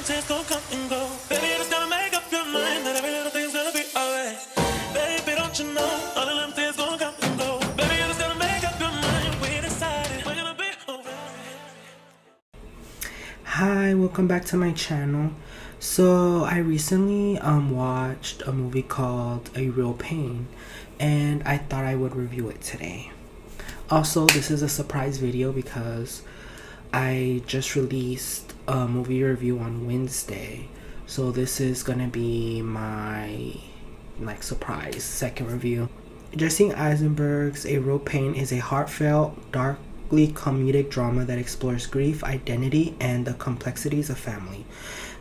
them tears gon' come and go. Baby, you just gotta make up your mind that every little thing's gonna be alright. Baby, don't you know all of them tears gon' come and go. Baby, you just gotta make up your mind. We decided we're gonna be alright. Hi, welcome back to my channel. So I recently watched a movie called A Real Pain, and I thought I would review it today. Also, this is a surprise video because I just released a movie review on Wednesday, so this is gonna be my surprise second review. Jesse Eisenberg's A Real Pain is a heartfelt, darkly comedic drama that explores grief, identity, and the complexities of family.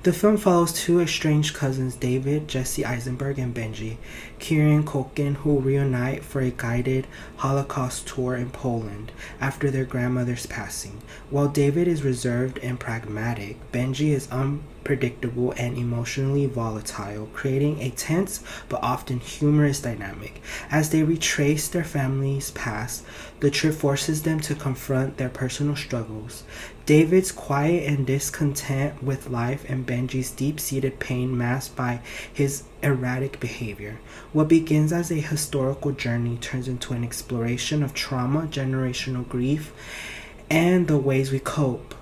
The film follows two estranged cousins, David, Jesse Eisenberg, and Benji, Kieran Culkin, who reunite for a guided Holocaust tour in Poland after their grandmother's passing. While David is reserved and pragmatic, Benji is unpredictable and emotionally volatile, creating a tense but often humorous dynamic. As they retrace their family's past, the trip forces them to confront their personal struggles. David's quiet and discontent with life and Benji's deep-seated pain masked by his erratic behavior. What begins as a historical journey turns into an exploration of trauma, generational grief, and the ways we cope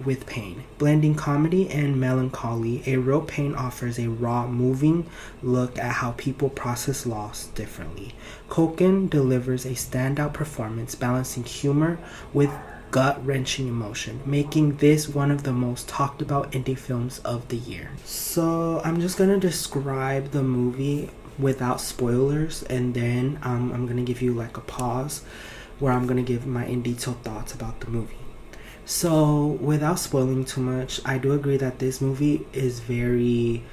with pain. Blending comedy and melancholy, A Real Pain offers a raw, moving look at how people process loss differently. Culkin delivers a standout performance, balancing humor with gut-wrenching emotion, making this one of the most talked about indie films of the year. So I'm just gonna describe the movie without spoilers, and then I'm gonna give you like a pause where I'm gonna give my in detail thoughts about the movie. So without spoiling too much, I do agree that this movie is very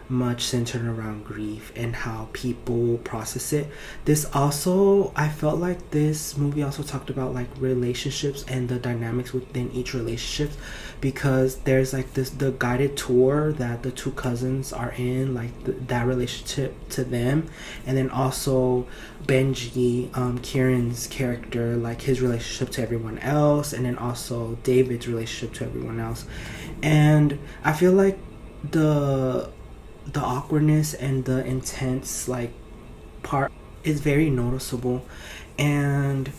much centered around grief and how people process it. I felt like this movie also talked about like relationships and the dynamics within each relationship, because there's like the guided tour that the two cousins are in, like that relationship to them, and then also Benji, Kieran's character, like his relationship to everyone else, and then also David's relationship to everyone else. And I feel like the awkwardness and the intense like part is very noticeable. And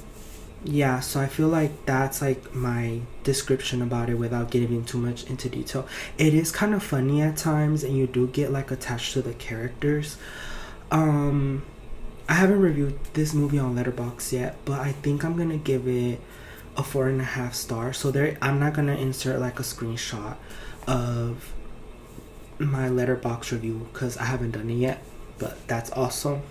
yeah, so I feel like that's like my description about it without getting too much into detail. It is kind of funny at times, and you do get like attached to the characters. I haven't reviewed this movie on Letterboxd yet, but I think I'm gonna give it a 4.5 stars. So there, I'm not gonna insert like a screenshot of my Letterboxd review because I haven't done it yet, but that's also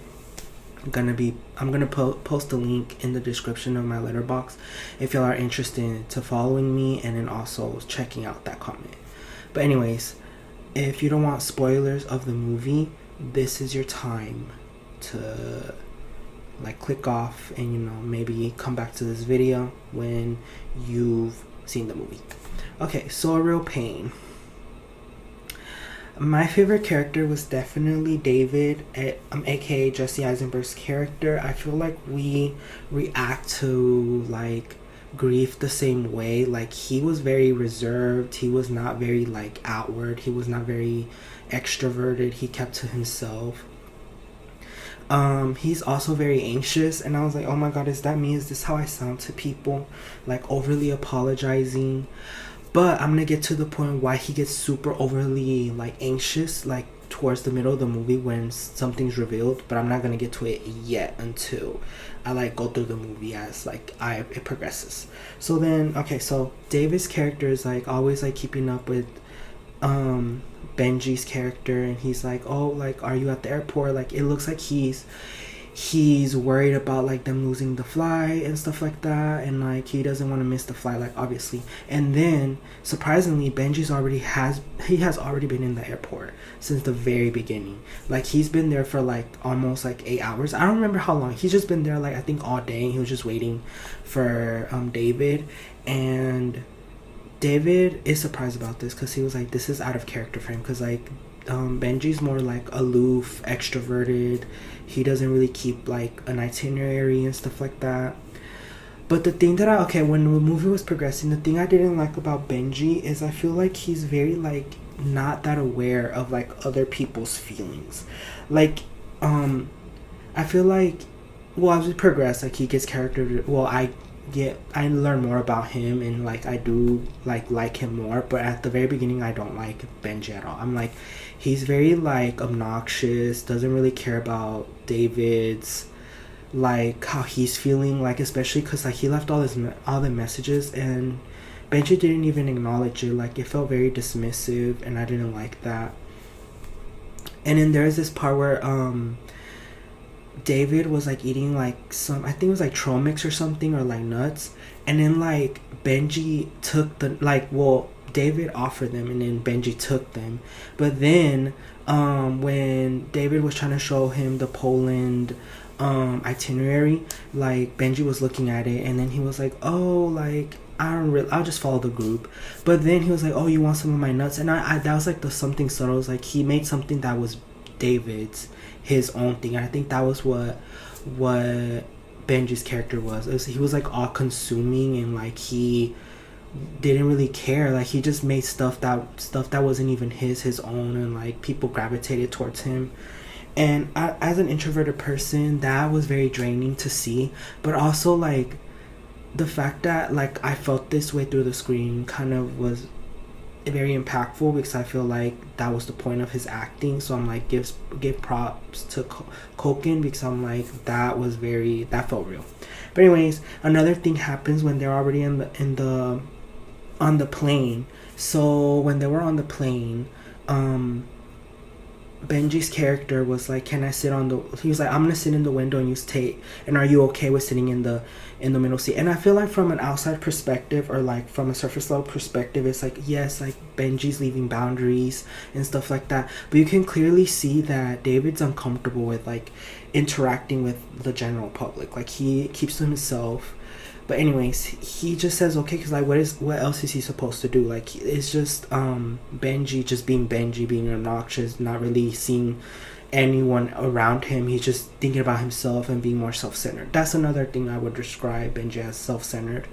I'm gonna post a link in the description of my Letterboxd if y'all are interested to following me and then also checking out that comment. But anyways, if you don't want spoilers of the movie, this is your time to like click off and maybe come back to this video when you've seen the movie. Okay, so A Real Pain. My favorite character was definitely David, aka Jesse Eisenberg's character. I feel like we react to like grief the same way. Like he was very reserved. He was not very like outward. He was not very extroverted. He kept to himself. He's also very anxious, and I was like, oh my god, is that me? Is this how I sound to people? Like overly apologizing. But I'm gonna get to the point why he gets super overly like anxious like towards the middle of the movie when something's revealed, but I'm not gonna get to it yet until I like go through the movie as like it progresses. So then so David's character is like always like keeping up with Benji's character, and he's like, oh, like, are you at the airport? Like it looks like he's worried about like them losing the flight and stuff like that, and like he doesn't want to miss the flight, like obviously. And then surprisingly, Benji's has already been in the airport since the very beginning. Like he's been there for like almost like 8 hours. I don't remember how long. He's just been there like I think all day. He was just waiting for David, and David is surprised about this because he was like, this is out of character for him, because like Benji's more like aloof, extroverted. He doesn't really keep like an itinerary and stuff like that. But the thing that when the movie was progressing, the thing I didn't like about Benji is I feel like he's very like not that aware of like other people's feelings. Like, I feel like, well, as we progress, like he gets character. Well, I learn more about him, and like I do like him more. But at the very beginning, I don't like Benji at all. I'm like, he's very like obnoxious. Doesn't really care about David's like how he's feeling. Like especially because like he left all the messages, and Benji didn't even acknowledge it. Like it felt very dismissive, and I didn't like that. And then there's this part where David was like eating like some, I think it was like trail mix or something, or like nuts, and then like Benji took the like, well, David offered them and then Benji took them. But then when David was trying to show him the Poland itinerary, like Benji was looking at it, and then he was like, oh, like I'll just follow the group. But then he was like, oh, you want some of my nuts? And I that was like the something subtle. It was like he made something that was David's, his own thing. And I think that was what Benji's character was. He was like all consuming, and like he didn't really care. Like he just made stuff that wasn't even his own, and like people gravitated towards him. And as an introverted person, that was very draining to see. But also like the fact that like I felt this way through the screen kind of was very impactful, because I feel like that was the point of his acting. So I'm like, give props to Culkin, because I'm like, that felt real. But anyways, another thing happens when they're already on the plane. So when they were on the plane, Benji's character was like, can I sit on the, he was like, I'm gonna sit in the window and use tape, and are you okay with sitting in the middle seat? And I feel like from an outside perspective, or like from a surface level perspective, it's like, yes, like Benji's leaving boundaries and stuff like that, but you can clearly see that David's uncomfortable with like interacting with the general public. Like he keeps to himself. But anyways, he just says okay, because like what else is he supposed to do? Like it's just Benji just being Benji, being obnoxious, not really seeing anyone around him. He's just thinking about himself and being more self-centered. That's another thing I would describe Benji as, self-centered.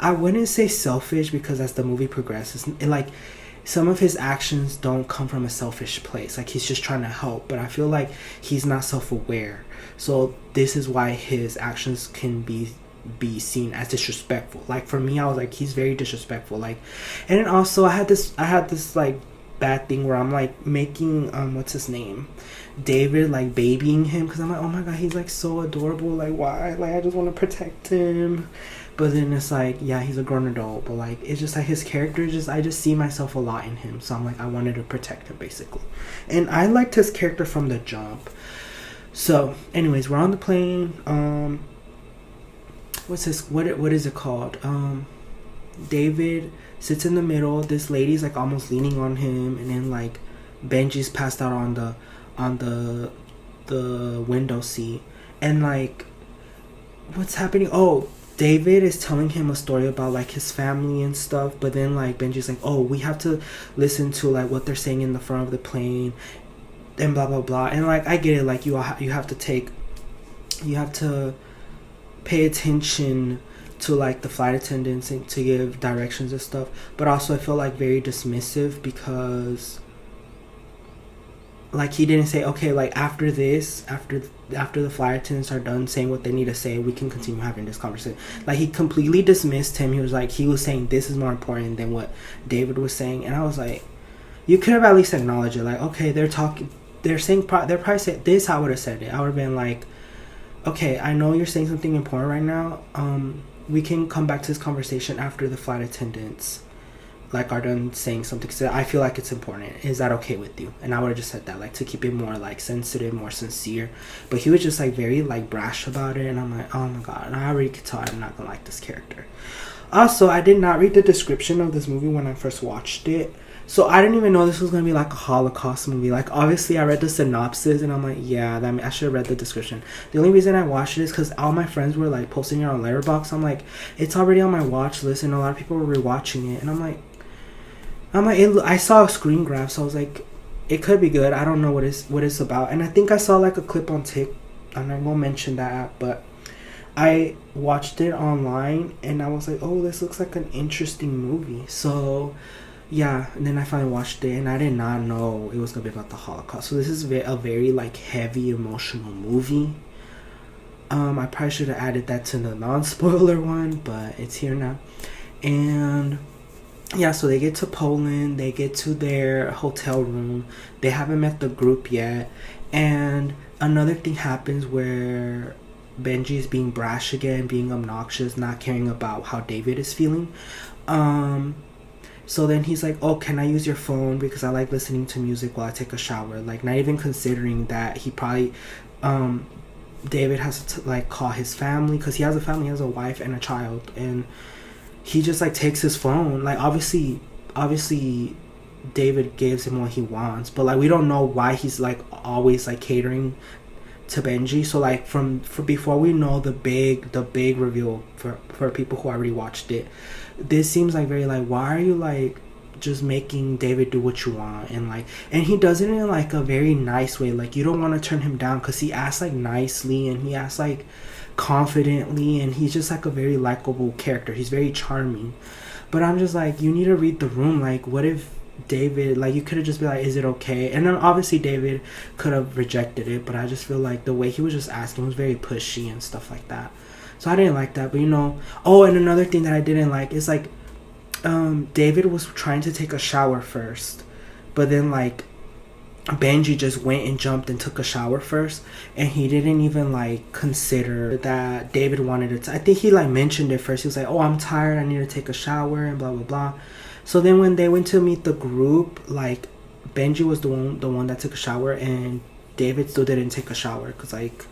I wouldn't say selfish, because as the movie progresses, like some of his actions don't come from a selfish place. Like he's just trying to help, but I feel like he's not self-aware. So this is why his actions can be seen as disrespectful. Like for me, I was like, he's very disrespectful. Like, and then also I had this like bad thing where I'm like making what's his name, David, like babying him, because I'm like, oh my god, he's like so adorable. Like why? Like I just want to protect him. But then it's like, yeah, he's a grown adult, but like it's just like his character, I just see myself a lot in him. So I'm like, I wanted to protect him basically, and I liked his character from the jump. So anyways, we're on the plane. What is it called? David sits in the middle. This lady's like almost leaning on him, and then like Benji's passed out on the window seat. And like, what's happening? Oh, David is telling him a story about like his family and stuff, but then like Benji's like, oh, we have to listen to like what they're saying in the front of the plane, and blah blah blah. And like I get it, like you have to pay attention to like the flight attendants and to give directions and stuff, but also I feel like very dismissive, because like he didn't say, okay, like after the flight attendants are done saying what they need to say, we can continue having this conversation. Like he completely dismissed him. He was saying this is more important than what David was saying. And I was like, you could have at least acknowledged it. Like, okay, they're probably saying this. I would have said it. I would have been like, okay, I know you're saying something important right now. We can come back to this conversation after the flight attendants like are done saying something, because I feel like it's important. Is that okay with you? And I would have just said that, like to keep it more like sensitive, more sincere. But he was just like very like brash about it, and I'm like, oh my god. And I already could tell I'm not gonna like this character. Also, I did not read the description of this movie when I first watched it. So I didn't even know this was going to be like a Holocaust movie. Like obviously I read the synopsis and I'm like, yeah, I should have read the description. The only reason I watched it is because all my friends were like posting it on Letterboxd. I'm like, it's already on my watch list, and a lot of people were rewatching it. And I'm like, I saw a screen grab, so I was like, it could be good. I don't know what it's about. And I think I saw like a clip on TikTok, and I won't mention that app, but I watched it online and I was like, oh, this looks like an interesting movie. So yeah, and then I finally watched it, and I did not know it was gonna be about the Holocaust. So this is a very like heavy emotional movie. I probably should have added that to the non-spoiler one, but it's here now. And yeah, so they get to Poland, they get to their hotel room. They haven't met the group yet, and another thing happens where Benji is being brash again, being obnoxious, not caring about how David is feeling. So then he's like, "Oh, can I use your phone because I like listening to music while I take a shower?" Like, not even considering that he probably, David has to like call his family because he has a family, he has a wife and a child, and he just like takes his phone. Like, obviously, David gives him what he wants, but like we don't know why he's like always like catering to Benji. So like for before we know the big reveal for people who already watched it, this seems like very like, why are you like just making David do what you want? And like, and he does it in like a very nice way. Like, you don't want to turn him down because he asks like nicely and he asks like confidently, and he's just like a very likable character. He's very charming. But I'm just like, you need to read the room. Like, what if David, like, you could have just been like, is it okay? And then obviously David could have rejected it, but I just feel like the way he was just asking was very pushy and stuff like that. So I didn't like that. But oh, and another thing that I didn't like is like, David was trying to take a shower first, but then like Benji just went and jumped and took a shower first, and he didn't even like consider that David wanted to. I think he like mentioned it first. He was like, "Oh, I'm tired. I need to take a shower," and blah blah blah. So then when they went to meet the group, like Benji was the one that took a shower, and David still didn't take a shower because like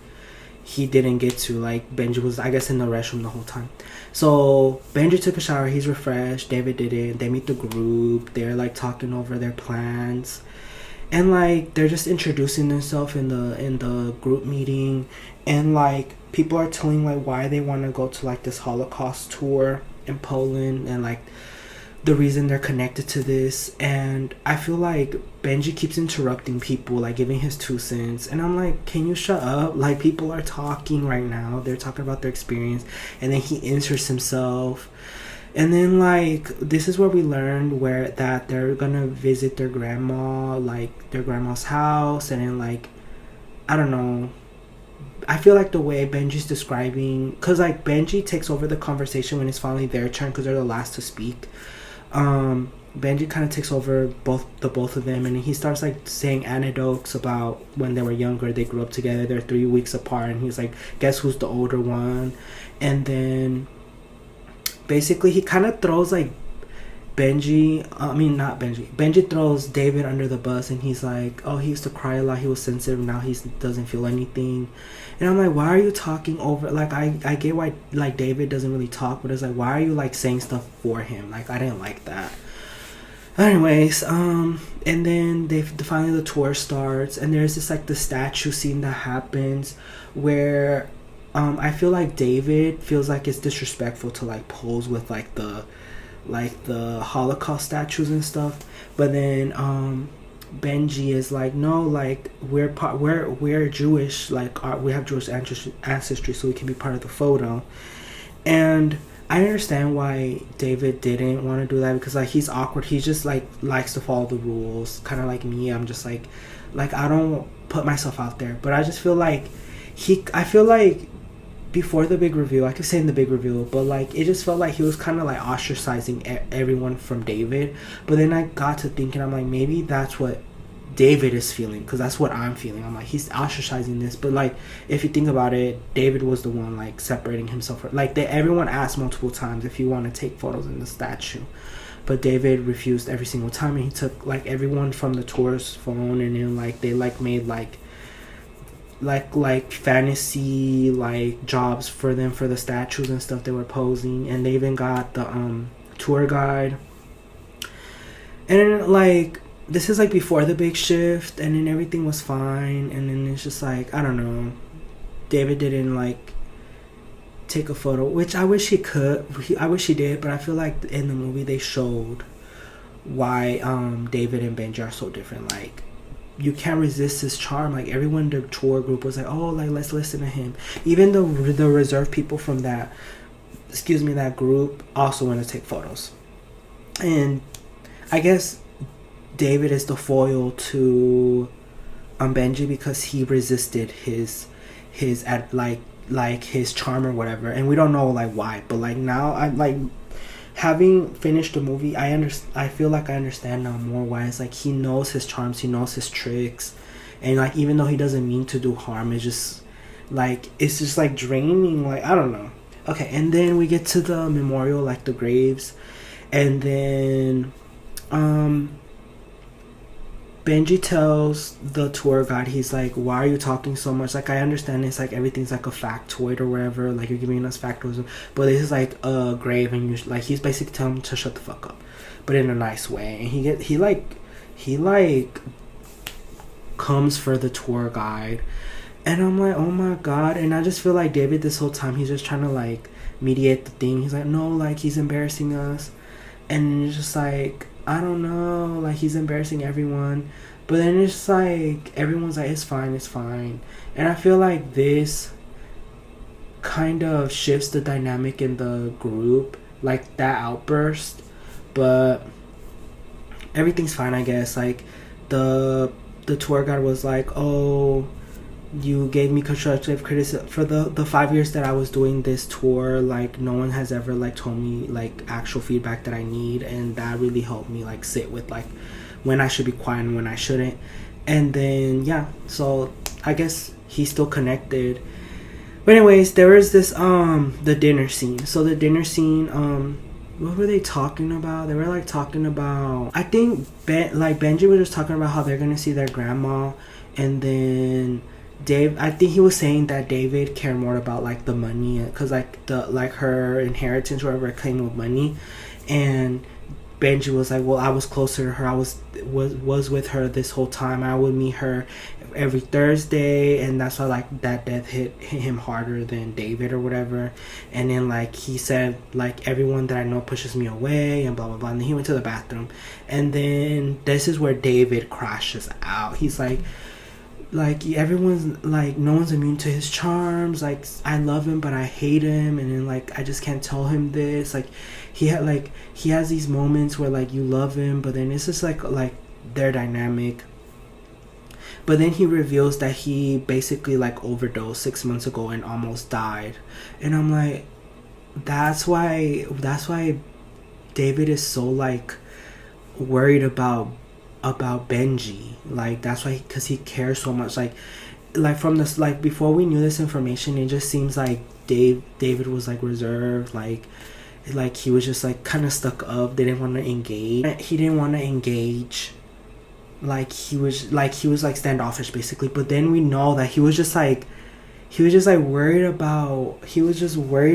he didn't get to. Like, Benji was, I guess, in the restroom the whole time. So Benji took a shower. He's refreshed. David didn't. They meet the group. They're like talking over their plans. And like they're just introducing themselves in the group meeting, and like people are telling like why they want to go to like this Holocaust tour in Poland, and like the reason they're connected to this. And I feel like Benji keeps interrupting people, like giving his 2 cents, and I'm like, can you shut up? Like, people are talking right now, they're talking about their experience, and then he inserts himself. And then like this is where we learned where that they're gonna visit their grandma, like their grandma's house. And then like, I don't know, I feel like the way Benji's describing, because like Benji takes over the conversation when it's finally their turn because they're the last to speak. Benji kind of takes over both of them, and he starts like saying anecdotes about when they were younger. They grew up together, they're 3 weeks apart, and he's like, guess who's the older one? And then basically he kind of throws like Benji throws David under the bus, and he's like, oh, he used to cry a lot, he was sensitive, now he doesn't feel anything. And I'm like, why are you talking over, like, I get why like David doesn't really talk, but it's like, why are you like saying stuff for him? Like, I didn't like that. Anyways, and then finally the tour starts, and there's this like the statue scene that happens where I feel like David feels like it's disrespectful to like pose with like the Holocaust statues and stuff, but then Benji is like, no, like we're Jewish, like we have Jewish ancestry, so we can be part of the photo. And I understand why David didn't want to do that, because like he's awkward, he just like likes to follow the rules, kind of like me. I'm just like I don't put myself out there, but I just feel like I feel like before the big reveal, I keep saying the big reveal, but like it just felt like he was kind of like ostracizing everyone from David. But then I got to thinking, I'm like, maybe that's what David is feeling, because that's what I'm feeling. I'm like, he's ostracizing this, but like if you think about it, David was the one like separating himself from, like everyone asked multiple times if you want to take photos in the statue, but David refused every single time, and he took like everyone from the tour's phone, and then like they like made like fantasy like jobs for them for the statues and stuff they were posing. And they even got the tour guide. And then like this is like before the big shift, and then everything was fine, and then it's just like, I don't know, David didn't like take a photo, which I wish he could. I wish he did, but I feel like in the movie they showed why David and Benji are so different. Like, you can't resist his charm. Like, everyone in the tour group was like, oh, like, let's listen to him. Even the reserved people from that group also want to take photos. And I guess David is the foil to Benji because he resisted his at like his charm or whatever, and we don't know like why, but like now I'm like having finished the movie, I feel like I understand now more why. It's like he knows his charms, he knows his tricks, and like even though he doesn't mean to do harm, it's just like draining, like I don't know. Okay, and then we get to the memorial, like the graves, and then Benji tells the tour guide, he's like, why are you talking so much? Like, I understand it's like everything's like a factoid or whatever, like you're giving us factoids, but this is like a grave, and you like, he's basically telling him to shut the fuck up, but in a nice way. And he comes for the tour guide, and I'm like, oh my god. And I just feel like David this whole time, he's just trying to like mediate the thing. He's like, no, like he's embarrassing us, and it's just like, I don't know, like he's embarrassing everyone. But then it's just like everyone's like, it's fine. And I feel like this kind of shifts the dynamic in the group, like that outburst. But everything's fine, I guess. Like the tour guide was like, oh, you gave me constructive criticism for the 5 years that I was doing this tour. Like no one has ever like told me like actual feedback that I need, and that really helped me like sit with like when I should be quiet and when I shouldn't. And then yeah, so I guess he's still connected. But anyways, there was this the dinner scene. So the dinner scene, what were they talking about? They were like talking about, I think Benji was just talking about how they're gonna see their grandma, and then I think he was saying that David cared more about like the money, because like her inheritance or whatever came with money. And Benji was like, well, I was closer to her, I was with her this whole time, I would meet her every Thursday, and that's why like that death hit him harder than David or whatever. And then like he said, like everyone that I know pushes me away and blah blah blah. And then he went to the bathroom, and then this is where David crashes out. He's like everyone's like, no one's immune to his charms, like I love him but I hate him, and then like I just can't tell him this. Like he has these moments where like you love him, but then it's just like their dynamic. But then he reveals that he basically like overdosed 6 months ago and almost died. And I'm like, that's why David is so like worried about Benji. Like that's why, because he cares so much. Like from this, like before we knew this information, it just seems like David was like reserved, like he was just like kind of stuck up. They didn't want to engage. He didn't want to engage. Like he was like standoffish basically. But then we know that he was just worried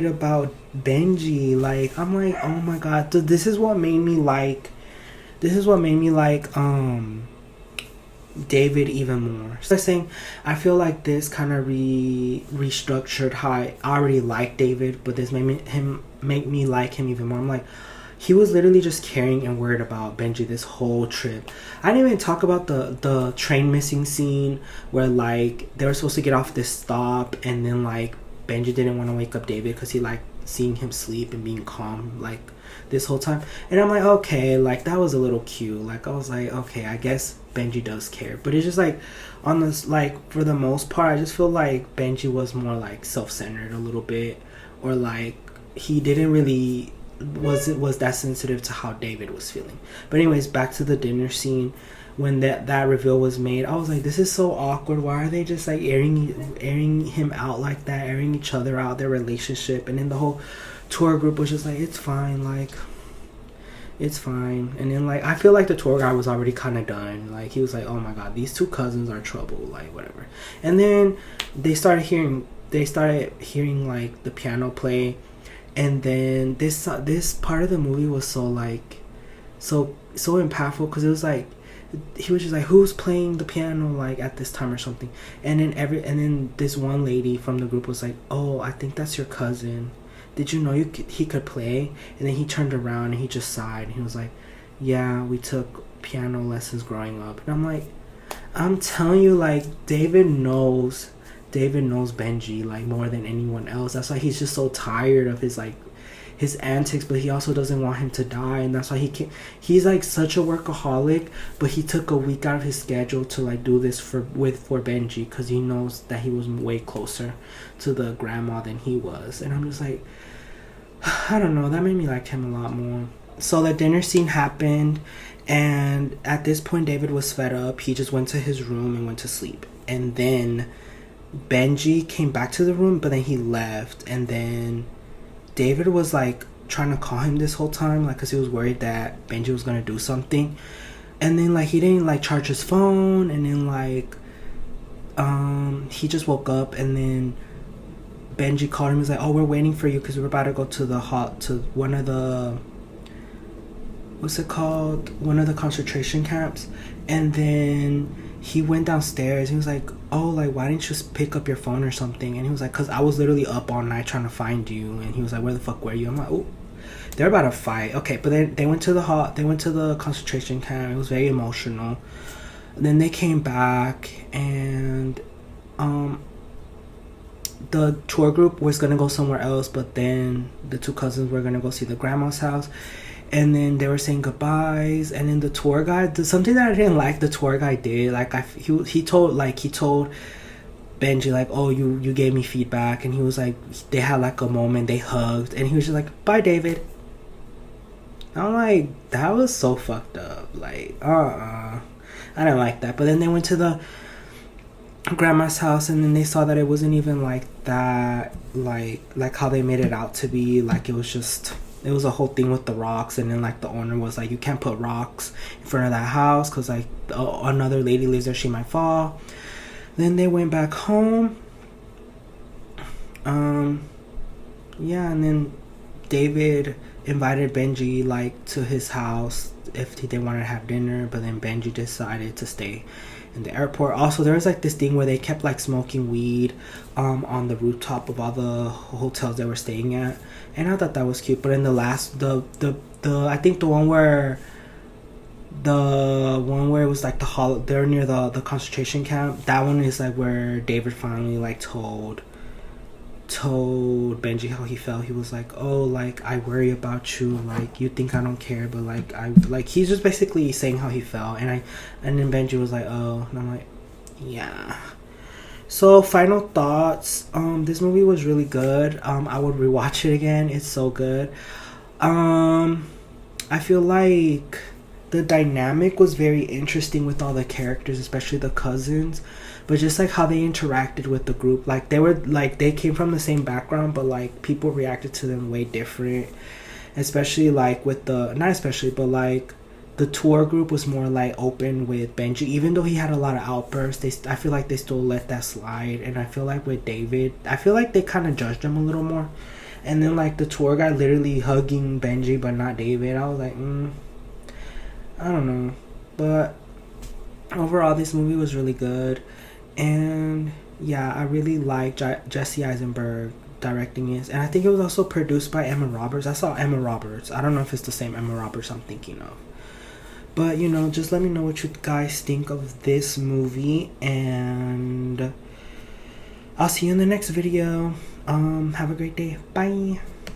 about Benji. Like I'm like, oh my god, this is what made me like David even more. So I'm saying, I feel like this kind of restructured how I already like David, but this make me like him even more. I'm like, he was literally just caring and worried about Benji this whole trip. I didn't even talk about the train missing scene where like they were supposed to get off this stop, and then like Benji didn't want to wake up David because he liked seeing him sleep and being calm like this whole time. And I'm like, okay, like that was a little cute. Like I was like, okay, I guess Benji does care. But it's just like on this, like for the most part, I just feel like Benji was more like self-centered a little bit, or like he didn't really was that sensitive to how David was feeling. But anyways, back to the dinner scene. When that reveal was made, I was like, this is so awkward. Why are they just like airing him out like that, airing each other out, their relationship? And then the whole tour group was just like, it's fine, like it's fine. And then like I feel like the tour guide was already kind of done. Like he was like, oh my god, these two cousins are trouble, like whatever. And then they started hearing like the piano play. And then this part of the movie was so impactful, because it was like he was just like, who's playing the piano like at this time or something. And then this one lady from the group was like, oh, I think that's your cousin. Did you know he could play? And then he turned around and he just sighed and he was like, yeah, we took piano lessons growing up. And I'm like, I'm telling you, like David knows Benji like more than anyone else. That's why he's just so tired of his his antics, but he also doesn't want him to die, and that's why he's like such a workaholic, but he took a week out of his schedule to like do this for Benji, because he knows that he was way closer to the grandma than he was. And I'm just like, I don't know, that made me like him a lot more. So the dinner scene happened, and at this point David was fed up. He just went to his room and went to sleep, and then Benji came back to the room, but then he left. And then David was like trying to call him this whole time, like, because he was worried that Benji was gonna do something. And then like he didn't like charge his phone, and then like he just woke up, and then Benji called him. He's like, oh, we're waiting for you because we're about to go to one of the, what's it called, one of the concentration camps. And then he went downstairs. He was like, oh, like, why didn't you just pick up your phone or something? And he was like, because I was literally up all night trying to find you. And he was like, where the fuck were you? I'm like, oh, they're about to fight. Okay, but then they went to the concentration camp. It was very emotional. And then they came back, and the tour group was gonna go somewhere else, but then the two cousins were gonna go see the grandma's house. And then they were saying goodbyes, and then the tour guide, something that I didn't like the tour guide did, like he told Benji like, oh, you gave me feedback. And he was like, they had like a moment, they hugged, and he was just like, bye David. I'm like, that was so fucked up. Like, I didn't like that. But then they went to the grandma's house, and then they saw that it wasn't even like that, like how they made it out to be. Like, it was a whole thing with the rocks. And then like the owner was like, you can't put rocks in front of that house because like another lady lives there, she might fall. Then they went back home. Yeah, and then David invited Benji like to his house if they wanted to have dinner, but then Benji decided to stay in the airport. Also, there was like this thing where they kept like smoking weed on the rooftop of all the hotels they were staying at, and I thought that was cute. But in the last, the I think the one where it was like they're near the concentration camp, that one is like where David finally like told Benji how he felt. He was like, oh, like, I worry about you, like, you think I don't care, but like he's just basically saying how he felt. And then Benji was like, oh, and I'm like, yeah. So final thoughts, this movie was really good. I would rewatch it again. It's so good. I feel like the dynamic was very interesting with all the characters, especially the cousins, but just like how they interacted with the group. Like, they came from the same background, but like people reacted to them way different. Especially like with the tour group was more like open with Benji, even though he had a lot of outbursts. I feel like they still let that slide. And I feel like with David, I feel like they kind of judged him a little more. And then like the tour guy literally hugging Benji but not David, I was like, I don't know. But overall, this movie was really good. And yeah, I really liked Jesse Eisenberg directing it. And I think it was also produced by Emma Roberts. I saw Emma Roberts. I don't know if it's the same Emma Roberts I'm thinking of. But, you know, just let me know what you guys think of this movie. And I'll see you in the next video. Have a great day. Bye.